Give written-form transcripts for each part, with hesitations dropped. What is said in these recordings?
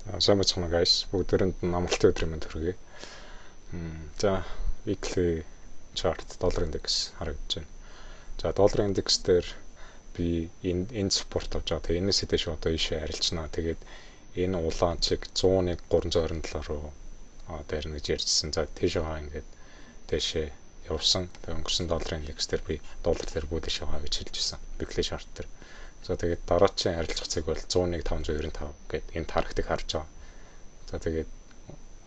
Сайн байна guys. Бүгдээрэнд нь амралтын өдрийн мэнд хүргэе. За, weekly chart доллар индекс харагдаж байна. За, доллар индекс дээр би энэ support авч байгаа. Тэгээ энэс дэш одоо ийшээ арилжнаа. Тэгээд энэ улаан чиг 100-ыг 327 руу дээр нэгж ярьжсэн. За, тийшээ ингээд дэшээ явсан. Тэгээ өнгөрсөн долларын индекс дээр би доллар дээр бүдэш байгаа гэж хэлжсэн. Weekly chart дээр. За тэгээд дараачийн арилжах цэг бол 101 595 гэд энэ тархтыг харж байгаа. За тэгээд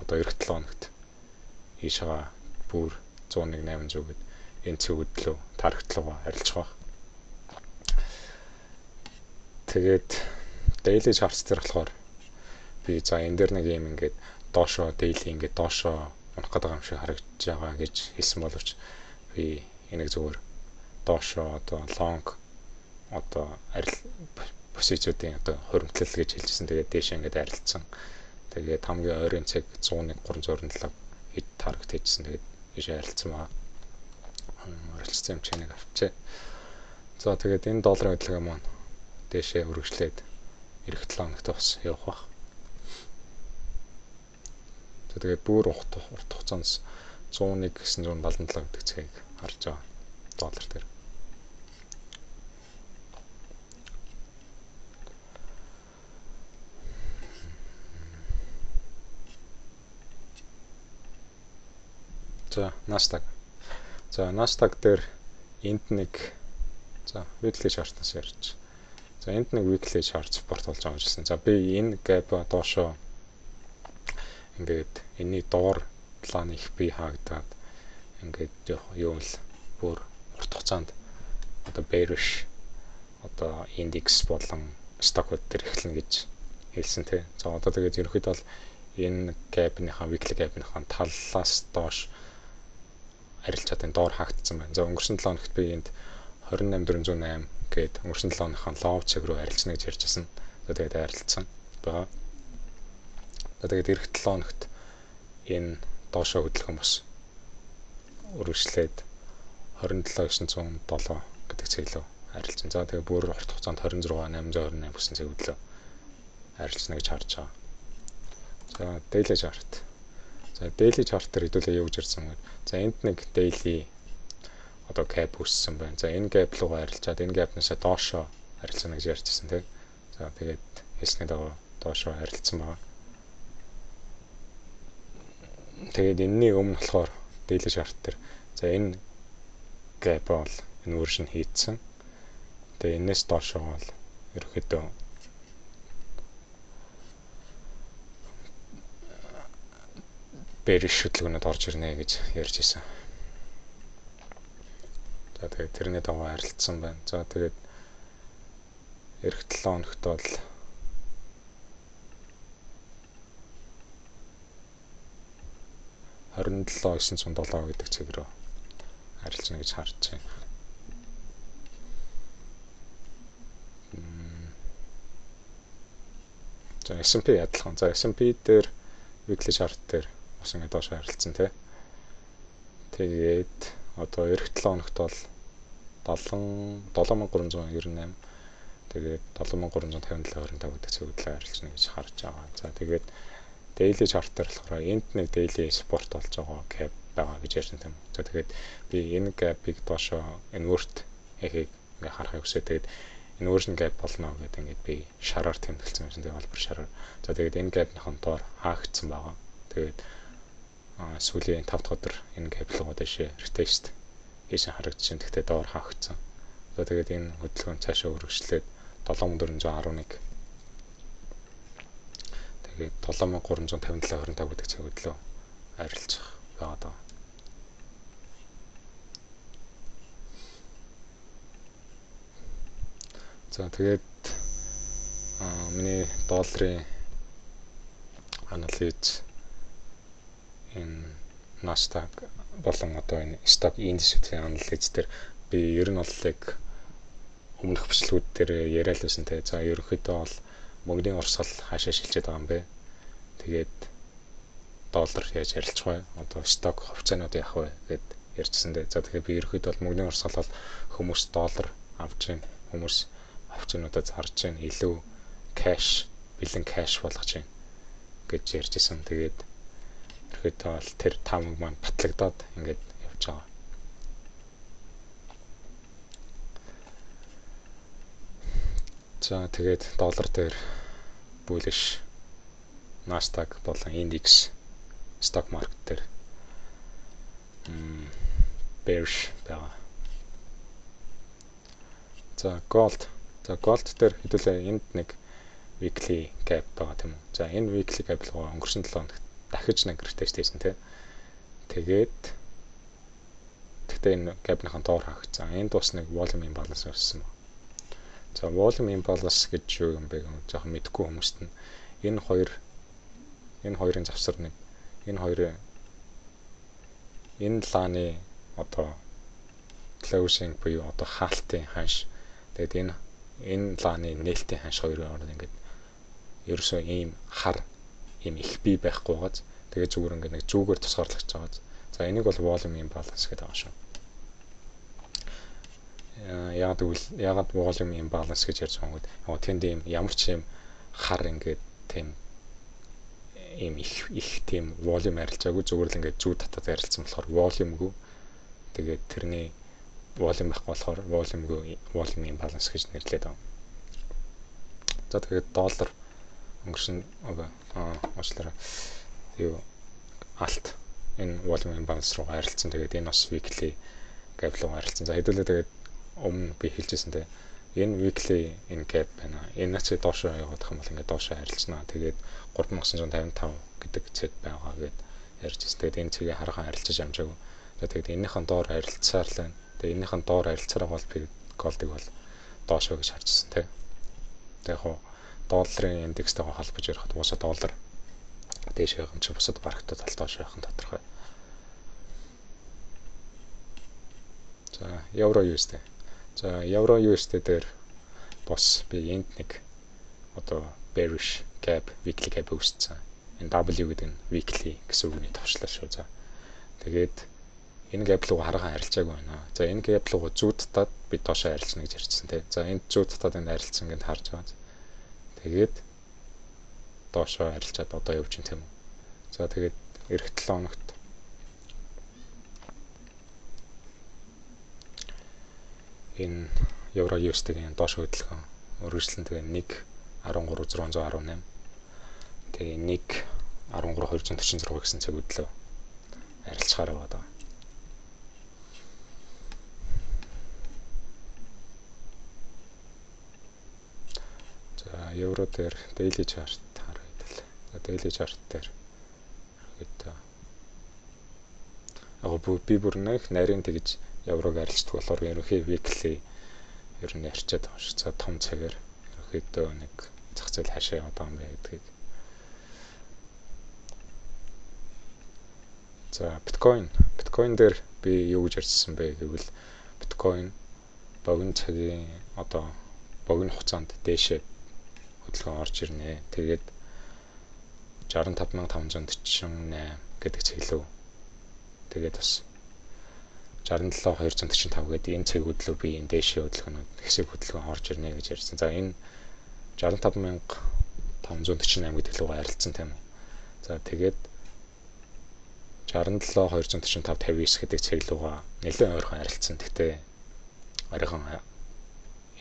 одоо эх 7 хоногт ийшээ бүр 101 800 гэд энэ цэгөдлөө тархтлууга арилжах баг. Тэгээд daily charts дээр болохоор би за энэ дээр нэг юм ингээд доошоо daily ингээд доошоо унах гэдэг юм шиг харагдаж байгаа гэж хэлсэн боловч би энийг зөвхөн доошоо одоо long одоо позицуудын одоо хуримтлал гэж хэлжсэн. Тэгээд дээш ингээд арилцсан. Тэгээд хамгийн ойрын цэг 100-ыг 327 хэд таргет хийжсэн. Тэгээд ийшээ арилцсан баа. Арилцсан юм чинь нэг авчээ. За тэгээд энэ долларын хөдөлгөөн маань дээшээ үргэлжлээд эх 7 хоногт бас явах баг. Тэгээд бүр урт хугацаанд 101 977 гэдэг цэгийг харж байгаа доллар дээр. За, Nasdaq. За, Nasdaq дээр энд нэг за, weekly chart-аас ярьж. За, энд нэг weekly chart support болж байгаа гэсэн. За, би энэ gap доошоо ингээд энэний доор план их би хаагдаад ингээд юу л бүр урт хугацаанд одоо bearish одоо индекс болон стокууд төр эхлэнэ гэж хэлсэн тий. За, одоо тэгээд ерөнхийдөө бол энэ gap-ийнхаа weekly gap-ийнхаа талаас доош арилжаад энэ доор хаагдсан байна. За, өнгөрсөн 7 хоногт би энд 28408 гээд өнгөрсөн 7 хоногын low чиг рүү арилжна гэж ярьжсэн. За, тэгээд арилцсан байгаа. За, тэгээд эх 7 хоногт энэ доошоо хөдөлгөөн бас үргэлжлээд 27907 гэдэг цэглөө арилжсан. За, тэгээд бүр урт хугацаанд 26828 гэсэн цэглөө арилжна гэж харж байгаа. За, daily chart. За, daily chart дээр хэдүүлээ юу гэж ярьсан бэ? За, энд нэг daily одоо gap үүссэн байна. За, энэ gap руугаа арилжаад энэ gap-наас доошоо арилжана гэж ярьжсэн тийм. За, тэгээд хэлсний дагуу доошоо арилжсан байна. Тэгээд энэний өмнө болохоор daily chart дээр за энэ gap бол inversion хийцэн. Тэгээд энэс доошоо бол ерөөхдөө bearish хөдөлгөөнөд орж ирнэ гэж ярьж ирсэн. За, тэгээд тэрний дагуу арилдсан байна. За, тэгээд эх 7 хоногт бол $27,907 гэдэг цэг рүү арилжна гэж харж байна. За, S&P адилхан. За, S&P дээр weekly chart дээр бас ингэ доош арилцсан тий. Тэгээд одоо эх 7 хоногт бол 7398 тэгээд 7357.25 гэдэг цэглэлээр арилжна гэж харж байгаа. За, тэгээд daily chart дээр болохоор энд нэг daily support болж байгаа gap байгаа гэж ярьсан юм. За, тэгээд би энэ gap-ыг доошоо invert хийхийг ингээ харахыг хүсээ. Тэгээд inversion gap болно гэдэг ингээд би шараар тэмдэглэсэн юм. Тэгээд холбор шараар. За, тэгээд энэ gap-ийн доор хаагдсан байгаа. Тэгээд сүүлийн 5 дахь өдөр энэ gap руу дэшээ retest хийсэн харагдчихээн. Тэгтээ доор хаагдсан. За, тэгээд энэ хөдөлгөөн цаашаа үргэлжлээд 7411 тэгээд 7357.25 гэдэг цаг хөдлөө арилжах байгаа даа. За, тэгээд миний долларын анализ энэ Nasdaq болон одоо энэ stock index-ийн анализ дээр би ер нь бол яг өмнөх бичлэгүүд дээр яриад байсан те. За, ерөнхийдөө бол мөнгөний урсгал хаашаа шилжээд байгаа юм бэ? Тэгээд доллар яаж арилжах вэ? Одоо stock хувьцаанууд яах вэ гэд ярьжсэн дээ. За, тэгэхээр би ерөнхийдөө бол мөнгөний урсгал бол хүмүүс доллар авч байна. Хүмүүс хувьцаануудаа зарж байна. Илүү cash, бэлэн cash болгож байна. гэж ярьжсэн. Тэгээд ерөөдөө бол тэр таамаг маань батлагдаад ингээд явж байгаа. За тэгээд доллар дээр bullish Nasdaq болон индекс stock market дээр bearish байгаа. За gold дээр хэдүүлээ энд нэг weekly gap байгаа тийм үү. За энэ weekly gap руу өнгөрсөн 7 хоногт дахиж нэг retest хийсэн тийм. Тэгээд энэ gap-ийн доор хаагцсан. Энд бас нэг volume imbalance үүссэн байна. За volume imbalance гэж юу юм бэ гэж жоохон мэдэхгүй хүмүүст нь энэ хоёрын завсар нэг энэ лааны одоо closing буюу одоо хаалтын ханш. Тэгээд энэ лааны нээлтийн ханш хоёрын хооронд ингээд ерөөсөө ийм хар ийм их бий байхгүй байгааз тэгээд зүгээр ингээд нэг зүгээр тусгаарлаж байгаа. За энийг бол volume imbalance гэдэг байгаа шүү. Яагаад volume imbalance гэж ярьж байгаа юм бэ? Тэнд ийм ямар ч юм хар ингээд тийм ийм их тийм volume арилжаагүй зүгээр л ингээд зүү татаад арилсан болохоор volume-гүй тэгээд тэрний volume байхгүй болохоор volume imbalance гэж нэрлэдэг байна. За тэгээд доллар өнгөрсөн уучлаарай. Алт энэ volume imbalance руу арилсан. Тэгээд энэ бас weekly gap руу арилсан. За хэдүүлээ тэгээд өмнө би хэлжсэн те энэ weekly энэ gap байна. Энэ ч доошоо явах юм бол ингээд доошоо арилжна. Тэгээд 3955 гэдэг цэд байгаа гэд ярьжсэн. Тэгээд энэ цэгийг харахаа арилжиж амжаагүй. За тэгээд энэнийхэн доор арилцаар л байна. Тэгээд энэнийхэн доор арилцаараа бол би голдыг бол доошоо гэж харжсэн те. Тэгээд яг долларын индекстэйгээ холбож ярихад уусаа доллар дээш явах юм чи бусад барагтад доошоо явах нь тодорхой. За евро USD. За евро USD дээр бас би энд нэг одоо bearish gap, weekly gap үүссэн. Энэ W гэдэг нь weekly гэсэн үгний товчлоо шүү. За тэгээд энэ gap руу харахаа арилжаагүй байна. За энэ gap руу зүүдтаад би доошоо арилжна гэж ярьсан тийм. За энд зүүдтаад энэ арилсан гэж харж байгаа. Тэгээд доошоо арилжаад одоо явж байна тийм үү. За тэгээд эх 7 хоногт энэ евро USD-ийн доош хөдөлгөөн үргэлжлэн тэгээ 1.13618 тэгээ 1.13246 гэсэн цаг хөдлөө арилцахаар байгаа. За евро дээр daily chart харъя хэлээ. За daily chart дээр би бүр нэг нарийн тэгж еврог арилждаг болохоор ерөнхий weekly ер нь ярьчаад байгаа шүү. За том цагаар ерөнхийдөө нэг зах зээл хаашаа яваад байгаа юм бэ гэдгийг. За биткойн дээр би юу гэж ярьсан бэ гэвэл биткойн богино цагийн одоо богино хугацаанд дээшээ хөдөлгөөн орж ирнэ. Тэгээд 65548 гэдэг цэглүү. Тэгээд бас 67245 гэдэг энэ цаг хөдлөө би энэ дээшээ хөдөлгөөнүүд хэсэг хөдөлгөөн орж ирнэ гэж ярьсан. За энэ 65548 гэдэг лугаа арилцсан тийм үү. За тэгээд 67245 59 гэдэг цаг лугаа нэлээд ойрхон арилцсан. Гэхдээ ойрхон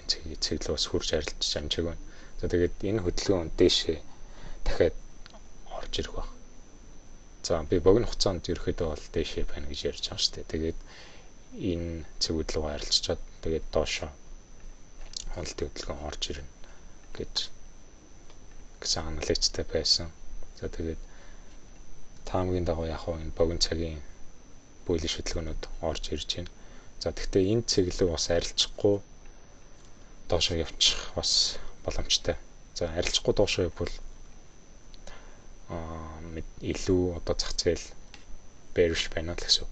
энэ цаг лугаас хурж арилж амжаагүй. За тэгээд энэ хөдөлгөөн дээшээ дахиад орж ирэх баг. За би богино хугацаанд ерөөхдөө бол дээшээ байна гэж ярьж байгаа шүү дээ. Тэгээд энэ цаг хөдөлгөөн арилчаад тэгээд доошоо хонолтын хөдөлгөөн орж ирнэ гэсэн анализтай байсан. За тэгээд таамагийн дагуу яг энэ богино цагийн bullish хөдөлгөөнүүд орж ирж байна. За гэхдээ энэ цэглэг бас арилчихгүй доошоо явчих бас боломжтой. За арилчихгүй доошоо явбал илүү одоо зах зээл bearish байна л гэсэн.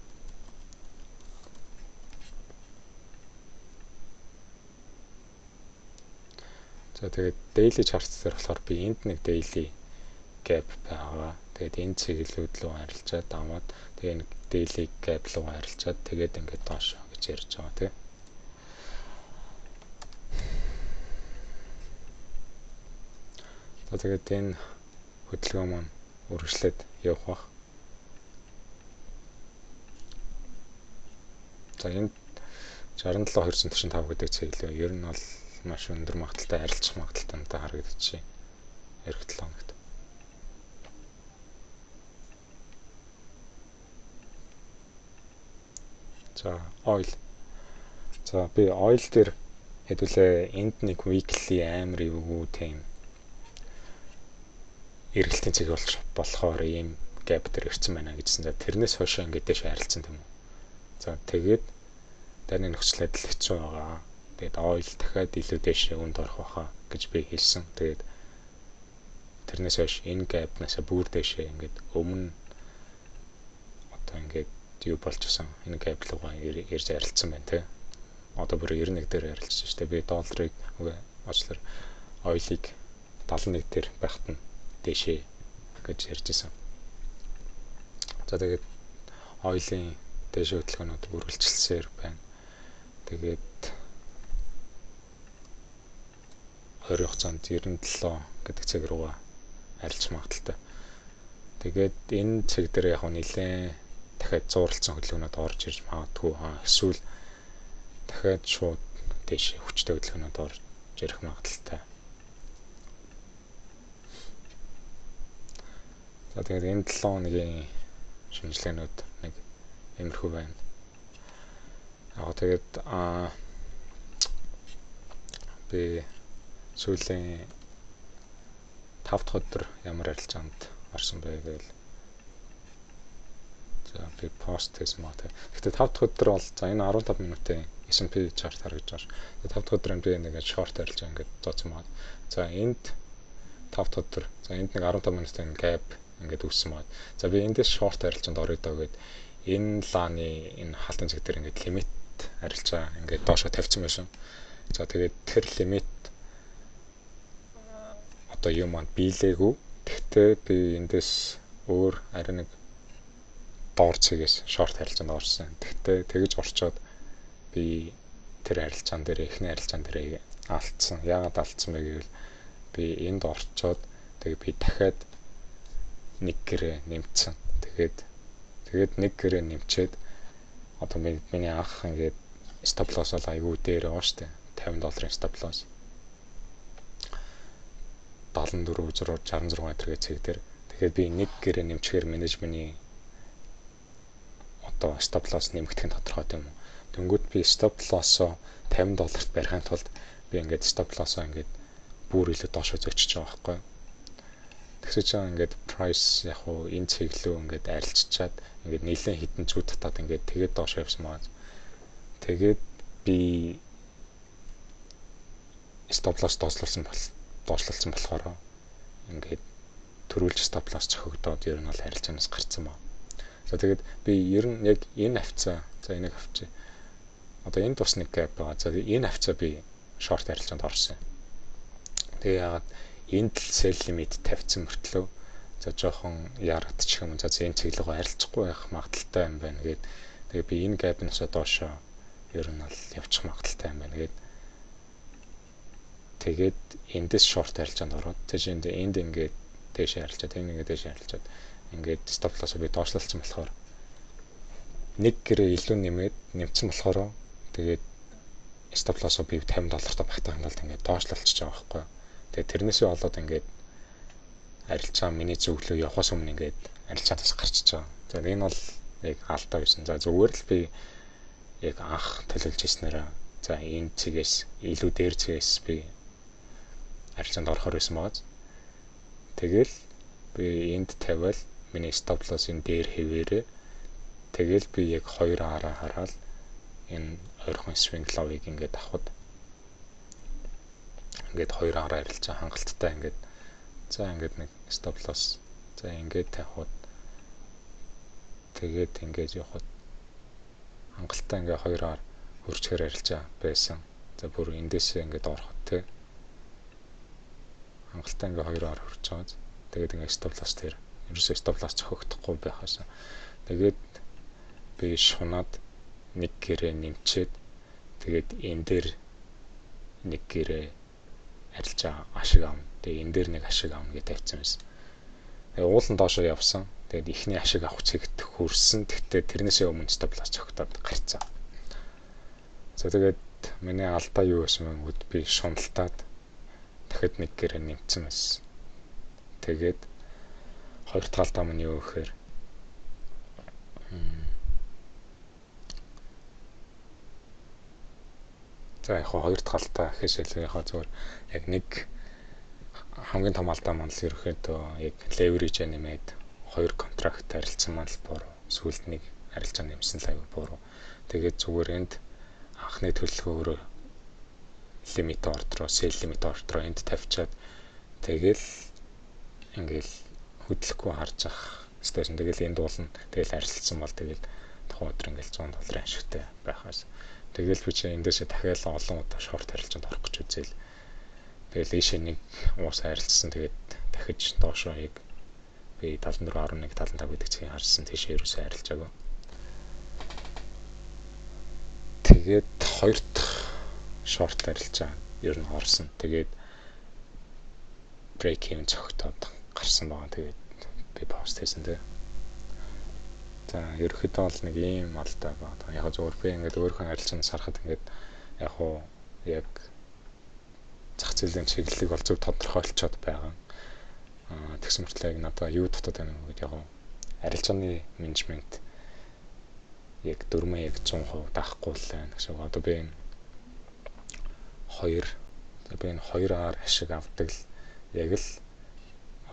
За тэгээд daily chart дээр болохоор би энд нэг daily gap байгаа. Тэгээд энэ цэглэлүүд рүү арилжаад аваад тэгээд энэ daily gap руу арилжаад тэгээд ингээд доош гэж ярьж байгаа тийм. За тэгээд энэ хөдөлгөөн маань үргэлжлээд явах бах. За энэ 67.95 гэдэг цэглэл ер нь бол маш өндөр магадaltaй арилжах магадaltaй надад харагдчихэв. Эх 7 хоногт. За oil. За би oil дээр хэдүүлээ энд нэг weekly амар эвгүй тийм эргэлтийн цэг болж болохоор ийм gap дээр ирсэн байна гэжсэн. За тэрнээс хойш ингээд дэш харилцсан тийм үү. За тэгээд дайны нөхцөл байдал хэцүү байгаа. Тэгээд oil дахиад илүү дэш үнд орох байхаа гэж би хэлсэн. Тэгээд тэрнээс хойш энэ gap-наас бүр дэшээ ингээд өмнө одоо ингээд юу болчихсон. Энэ gap руугаа ирж харилцсан байна те. Одоо бүр 91 дээр ярилцсан шүү дээ. Би долларыг очлоор oil-ыг 71 дээр байхад нь дэшээ гэж ярьжсэн. За тэгээд oil-ийн дэшээ хөдөлгөөнүүд үргэлжилсээр байна. Тэгээд ойрын хугацаанд 97 гэдэг цэг руугаа арилжах магадaltaй. Тэгээд энэ цэг дээр яг нэлээд дахиад зууралцсан хөдөлгөөнүүд орж ирж магадгүй. Эсвэл дахиад шууд дэш хүчтэй хөдөлгөөнүүд орж ирэх магадaltaй. За тэгээд энэ 7 хоногийн шинжилгээнүүд нэг иймэрхүү байна. Яг тэгээд би сүүлийн 5 дахь өдөр ямар арилжаанд орсон бэ гэвэл за би пост хийсэн маа. Гэхдээ 5 дахь өдөр бол за энэ 15 минутын S&P chart харагдаж байна. 5 дахь өдөр би нэг short арилжаа ингээд зооцсон маа. За энд 5 дахь өдөр за энд нэг 15 минутын gap ингээд үүссэн маа. За би эндээс short арилжаанд орё доо гэд энэ лааны энэ хаалтын цэг дээр ингээд лимит арилжаа ингээд доошо тавьсан байсан. За тэгээд тэр лимит одоо юу маань биелээгүй. Тэгтээ би эндээс өөр арай нэг доор цэгээс short арилжаанд орсон. Тэгтээ тэгэж орчоод би тэр арилжаан дээр эхний арилжаан дээр алдсан. Яагаад алдсан бэ гэвэл би энд орчоод тэгээд би дахиад нэг гэрээ нэмсэн. Тэгээд нэг гэрээ нэмчээд одоо миний анх ингээд stop loss бол айгүй дээр байгаа штэ. $50 stop loss. 74-66 гэдэг цэг дээр. Тэгэхээр би нэг гэрээ нэмчихээр менежментийн одоо stop loss нэмэгдэх нь тодорхой юм. Тэнгүүд би stop loss-оо $50 барихын тулд би ингээд stop loss-оо ингээд бүр илүү доошо зөчиж байгаа байхгүй. Тэгсэж байгаа ингээд price яг уу энэ цэглүү ингээд арилччаад ингээд нэлээд хитэн зүү татаад ингээд тэгээд доошо явсан маа. Тэгээд би stop loss доошлуулсан болохоор ингээд төрүүлж stop loss зохигдоод ер нь бол харилцаанаас гарцсан маа. За тэгээд би ер нь яг энэ хавцаа за энийг авчи. Одоо энд бас нэг gap байгаа. За энэ хавцаа би short арилжаанд орсон. Тэгээ яагаад энд л sell limit тавьсан мөртлөө за жоохон яарадчих юм. За энэ цэглээгөө арилжахгүй байх магадaltaй юм байна гээд тэгээ би энэ gap-наас доошоо ер нь бол явчих магадaltaй юм байна гээд тэгээд эндээс short арилжаанд ороод тэгээд энд ингээд дээш арилжаад энэ ингээд дээш арилжаад ингээд stop loss-ыг би доошлуулсан болохоор нэг гэрээ илүү нэмсэн болохоор тэгээд stop loss-ыг би $50 та багтаахын тулд ингээд доошлуулчих байгаа байхгүй. Тэгээд тэрнээсээ болоод ингээд арилжаа миний зөвлөө явахаас өмнө ингээд арилжаатаас гарчиж байгаа. За энэ бол яг алдаа байсан. За зүгээр л би яг анх төлөвлөж ирснээр за энэ цэгээс илүү дээр цэгээс би арилжаанд орохоор байсан бааз. Тэгэл би энд тавиал миний stop loss-ын дээр хэвээрээ тэгэл би яг 2 араа хараад энэ ойрхон swing low-ыг ингээд авахд ингээд 2 араа арилжаа хангалттай ингээд за ингээд нэг stop loss за ингээд тавихад тэгээд ингээд явахад хангалттай ингээд 2 ар хурцгаар арилжаа байсан. За бүр эндээсээ ингээд ороход те хангалттай ингээд 2 ар хурж байгаа. Тэгээд ингээд stop loss дээр ерөөсөө stop loss зохиогдохгүй байхаас тэгээд би шунаад нэг гэрээ нэмчээд тэгээд энэ дээр нэг гэрээ арилжаа ашиг авна. Тэгээд энэ дээр нэг ашиг авна гэж тавьсан байсан. Тэгээ уулан доошоо явсан. Тэгээд ихний ашиг авах чигт хүрсэн. Тэгтээ тэрнээсээ өмнө стаблаас цогтоод гарцсан. За тэгээд миний алдаа юу байсан бэ гэвэл би шуналтаад дахиад нэг гэрээ нэмсэн байсан. Тэгээд хоёр дахь алдаа минь юу гэхээр за яг хоёр дахь алдаа гэхээс илүү яг зүгээр яг нэг хамгийн том алдаа маань л ерөөхдөө яг leverage нэмээд хоёр контракт харилцсан маань л буруу. Сүүлд нэг харилцаа нэмсэн л аягүй буруу. Тэгээд зүгээр энд анхны төлөлгөөрөө лимит ордроо, sell limit ордроо энд тавьчаад тэгэл ингээл хөдлөхгүй харж ах стэйшн тэгэл энд уулна. Тэгэл харилцсан бол тэгэл тухайн өдөр ингээл $100 ашигтай байхаас. Тэгэл би чи эндээсээ дахиад олон удаа шорт харилцаанд орох гэж үзэл. Тэгэл ийшээ нэг уус харилцсан тэгээд дахиж доошоо яг би 74.1 75 гэдэг цэгийг харсан тийшээ ерөөсөө харилцаагүй. Тэгээд хоёр дахь шорт харилцаа ер нь орсон. Тэгээд break even цогтоод гарсан байгаа. Тэгээд би пост хийсэн дээ. За ерөөхдөө бол нэг ийм алдаа байна. Яг зөвөр би ингээд өөрийнхөө харилцаанд сарахад ингээд яг уу яг зах зээлийн чиглэлийг бол зөв тодорхойлцоод байгаа. Тэгсэн мөртлөө яг надад юу дотоод байна гэдэг яг арилжааны менежмент яг дөрмөө яг 100% даахгүй л байна. Гэсэн үг одоо би энэ хоёроор ашиг авдаг л яг л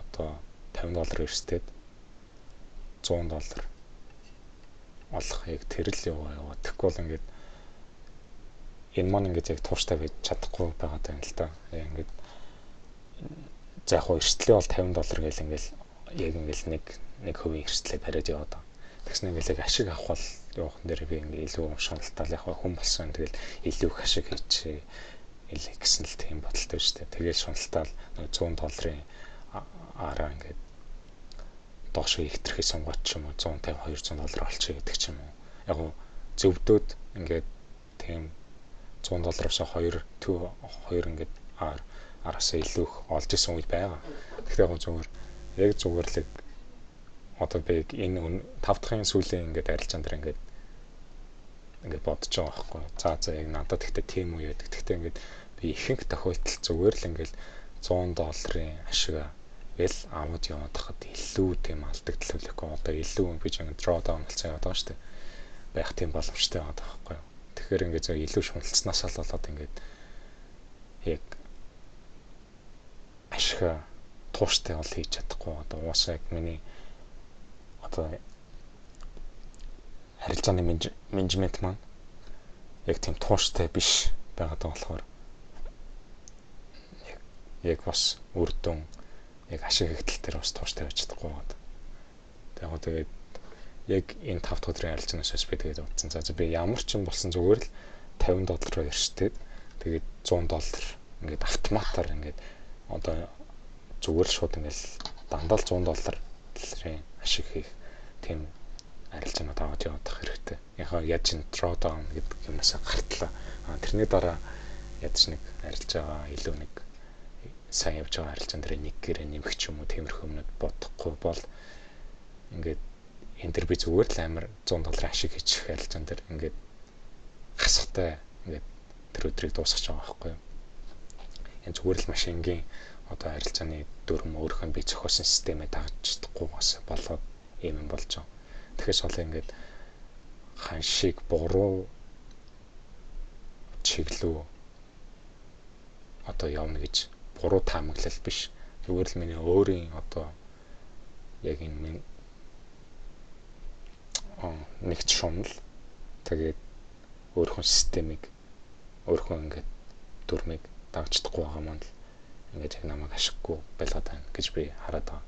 одоо $50 өрсөд $100 олох яг тэр л яваа. Тэгэхгүй бол ингээд энэ маань ингээд яг тууштай байж чадахгүй байгаа юм л да. Ингээд за яг эрсдлээ бол $50 гээл ингээл яг ингээл нэг хувийн эрсдлээ бариад яваад байгаа. Тэгснэ ингээл яг ашиг авах бол явах дээр би ингээл илүү шуналтал яг хүн болсон. Тэгэл илүү их ашиг хийчихээ илээ гэсэн л тийм бодолтой шүү дээ. Тэгэл шуналтал $100 араа ингээд доош ихтрэхээ сонгоод ч юм уу $150-200 олчих гэдэг ч юм уу. Яг нь зөвдөөд ингээд тийм $100-аас хоёр ингээд араасаа илүү их олж исэн үед байгаа. Гэхдээ яг зүгээр л одоо би энэ 5 дахын сүүлийн ингээд арилжаан дээр ингээд бодож байгаа байхгүй. За яг надад гэхдээ тийм үү яадаг. Гэхдээ ингээд би ихэнх тохиолдолд зүгээр л ингээд $100 ашиг эл аваад яваад хахад илүү тийм алдагдал хүлээхгүй. Одоо илүү би ч ингээд draw down болсон яваад байгаа шүү дээ. Байх тийм боломжтой байгаа байхгүй. Тэгэхээр ингээд зөв илүү шуналтснаас л болоод ингээд яг ашиг тууштай бол хийж чадахгүй. Одоо уусаа яг миний одоо харилцааны менежмент маань яг тийм тууштай биш байгаад байгаа болохоор яг бас үр дүн яг ашиг хэгдэл дээр бас тууштай байж чадахгүй байна. Тэгээд яг энэ 5 дахь өдрийн арилжаанаас би тэгээд утсан. За би ямар ч юм болсон зүгээр л $50 өрштэй. Тэгээд $100 ингээд автоматар ингээд одоо зүгээр л шууд ингээд дандаа л $100 ашиг хийх тийм арилжаанууд аваад явах хэрэгтэй. Яаж н draw down гэдэг юмнаас гартлаа. Тэрний дараа яаж нэг арилжаа илүү нэг сайн явж байгаа арилжаан дээр нэг гэрээ нэмэх ч юм уу тиймэрхүү юмнууд бодохгүй бол ингээд энэ төр би зүгээр л амар $100 ашиг хийчих арилжаан дээр ингээд хасахтай ингээд тэр өдрийг дуусгаж байгаа байхгүй юу. Энэ зүгээр л машингийн одоо арилжааны дүрм өөрөөх нь би зохиосон системээ дагаж чадахгүйгаас болоод ийм юм болж байгаа. Тэгэхээр сол ингээд ханшиг буруу чиглүү одоо явна гэж буруу таамаглал биш. Зүгээр л миний өөрийн одоо яг энэ нэгт шунал тэгээд өөрхөн системийг өөрхөн ингээд дүрмийг дагаж чадахгүй байгаа маань л ингээд яг намайг ашиггүй байлгаад байна гэж би хараад байгаа.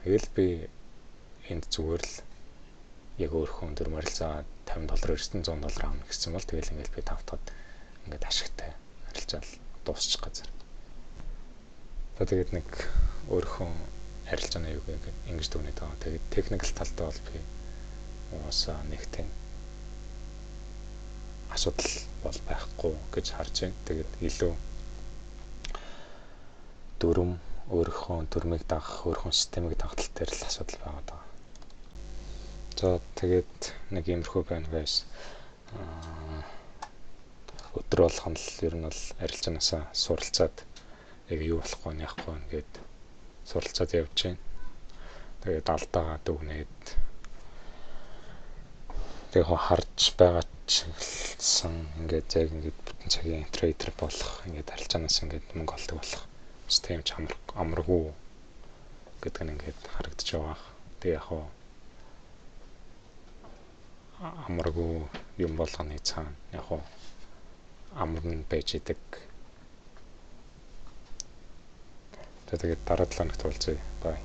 Тэгэл би энд зүгээр л яг өөрхөн дүрмээр л за $50 өрсөн $100 авна гэсэн бол тэгэл ингээд би тавтаад ингээд ашигтай арилжаал дуусчих газар. Тэгээд нэг өөрхөн арилжааны юу гэх ингэж дүгнээд байгаа. Тэгээд техникл талдаа бол би уусаа нэг тийм асуудал бол байхгүй гэж харж байна. Тэгээд илүү дүрм өөрийнхөө дүрмийг дагах, өөрийнхөө системийг дагах тал дээр л асуудал байгаа даа. За тэгээд нэг иймэрхүү байна guys. Өдөр болгон л ер нь бол арилжаанаасаа суралцаад яг юу болохгүй яахгүй ингээд суралцаад явж байна. Тэгээд алдаагаа дүгнээд тэгээд харж байгаа чиглэлсэн ингээд яг ингээд бүтэн цагийн трейдер болох, ингээд арилжаанаас ингээд мөнгө олдог болох. Систем ч амаргүй гэдэг нь ингээд харагдаж байгаа. Тэгээд яг хоо амаргүй юм болгоны цаана яг хоо амар нь байж идэг. Тэгээд дараа 7 хоногт уулзъя. Бай.